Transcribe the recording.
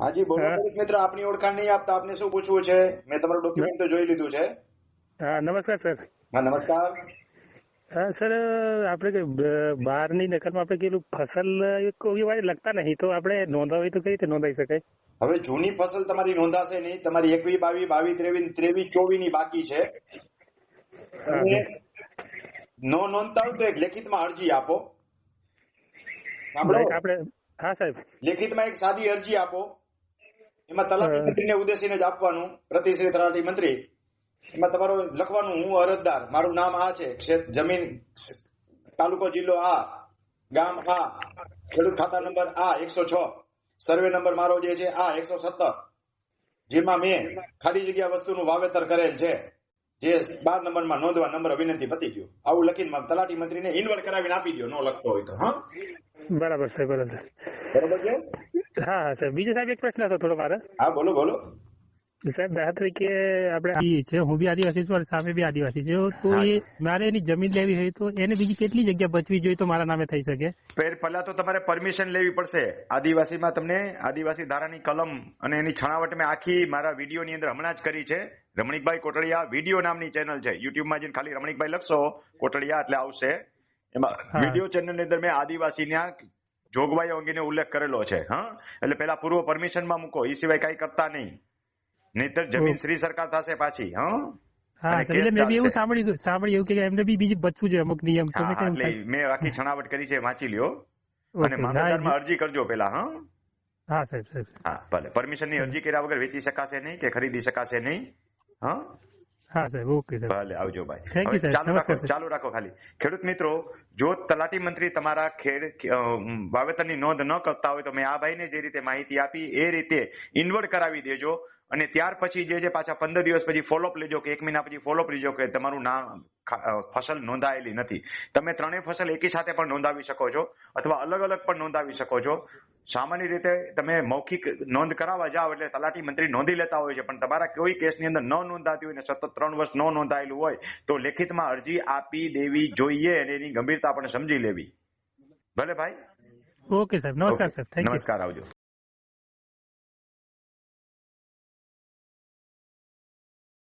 હાજી બોલો હા દરેક મિત્ર, આપની ઓળખાણ નહીં આપતા આપને શું પૂછવું છે? મેં તમારું ડોક્યુમેન્ટ તો જોઈ લીધું છે. હા નમસ્કાર સર. હા નમસ્કાર. હા સર, આપણે કે બહારની નકલમાં આપણે પેલું ફસલ કોઈ વાર લગતા નહીં, તો આપણે નોંધાવી તો કઈ રીતે નોંધાવી શકાય? હવે જૂની ફસલ તમારી નોંધાશે નહીં. તમારી 21, 22, 22, 23, 23, 24 ની બાકી છે. હા તમે નો નોંધતા હોય તો એક લેખિતમાં અરજી આપો. સાંભળો, આપણે. હા સાહેબ. લેખિતમાં એક સાદી અરજી આપો. એમાં તલાટી હા મંત્રીને ઉદ્દેશીને જ આપવાનું, પ્રતિશ્રી તલાટી મંત્રી. એમાં તમારું લખવાનું, હું અરજદાર, મારું નામ આ છે, જમીન તાલુકો જિલ્લો આ, ગામ આ, ખેડૂત ખાતા નંબર આ 106, સર્વે નંબર મારો જે છે આ 117, જેમાં મેં ખાલી જગ્યા વસ્તુનું વાવેતર કરેલ છે, જે 12 નંબરમાં નોંધવા નંબર વિનંતી પતી ગયું. આવું લખીને તલાટી મંત્રીને ઇન્વર્ટ કરાવીને આપી દો, નો લખતો હોય તો. હા બરાબર સાહેબ, બરાબર. બરોબર છે. હા હા સાહેબ, બીજો સાહેબ એક પ્રશ્ન હતો થોડો મારે. હા બોલો બોલો. સાહેબ દાખલા તરીકે આપણે છે, હું બી આદિવાસી છું અને સામે બી આદિવાસી છે, તો હા. એ મારે એની જમીન લેવી હોય તો એને બીજી કેટલી જગ્યા બચવી જોઈએ તો મારા નામે થઈ શકે? પહેલા તો તમારે પરમિશન લેવી પડશે. આદિવાસીમાં તમને આદિવાસી ધારાની કલમ અને એની છણાવટ મેં આખી મારા વિડીયોની અંદર હમણાં જ કરી છે. રમણીકભાઈ કોટડિયા વિડીયો નામની ચેનલ છે. યુટ્યુબમાં જઈને ખાલી રમણીકભાઈ લખશો કોટડિયા એટલે આવશે. એમાં હા. વિડીયો ચેનલની અંદર મેં આદિવાસીના જોગવાઈઓ અંગેનો ઉલ્લેખ કરેલો છે. હા, એટલે પેલા પૂર્વ પરમિશનમાં મૂકો, એ સિવાય કઈ કરતા નહીં, નહીતર જમીન શ્રી સરકાર થશે પાછી. હા હા અને એટલે કેસ મેં બી એવું ચાલશે. સાંભળ્યું કે એમને બી બીજી બચવું જોઈએ અમુક નિયમ, તો હા મેં કહ્યું એટલે સાહેબ. મેં આખી છણાવટ કરી છે, વાંચી લ્યો. અને ઓકે. મામલતદારમાં અરજી કરજો પેલા. હા હા સાહેબ સાહેબ. હા ભલે. પરમિશનની અરજી કર્યા વગર વેચી શકાશે નહીં કે ખરીદી શકાશે નહીં. હા હા સાહેબ, ઓકે સાહેબ. ભલે, આવજો ભાઈ. થેન્ક યુ હવે સાહેબ. નમસ્કાર સાહેબ. ચાલુ રાખો ખાલી. ખેડૂત મિત્રો, જો તલાટી મંત્રી તમારા વાવેતરની નોંધ ન કરતા હોય તો મેં આ ભાઈને જે રીતે માહિતી આપી એ રીતે ઇન્વર્ટ કરાવી દેજો. અને ત્યાર પછી જે પાછા 15 દિવસ પછી ફોલોઅપ લેજો કે 1 મહિના પછી ફોલોઅપ લેજો કે તમારું નામ ફસલ નોંધાયેલી નથી. તમે ત્રણેય ફસલ એકી સાથે પણ નોંધાવી શકો છો અથવા અલગ અલગ પણ નોંધાવી શકો છો. સામાન્ય રીતે તમે મૌખિક નોંધ કરાવવા જાઓ એટલે તલાટી મંત્રી નોંધી લેતા હોય છે, પણ તમારા કોઈ કેસની અંદર ન નોંધાતી હોય ને સતત 3 વર્ષ ન નોંધાયેલું હોય તો લેખિતમાં અરજી આપી દેવી જોઈએ અને એની ગંભીરતા પણ સમજી લેવી. ભલે ભાઈ. ઓકે સાહેબ. નમસ્કાર સાહેબ. Thank you. નમસ્કાર, આવજો.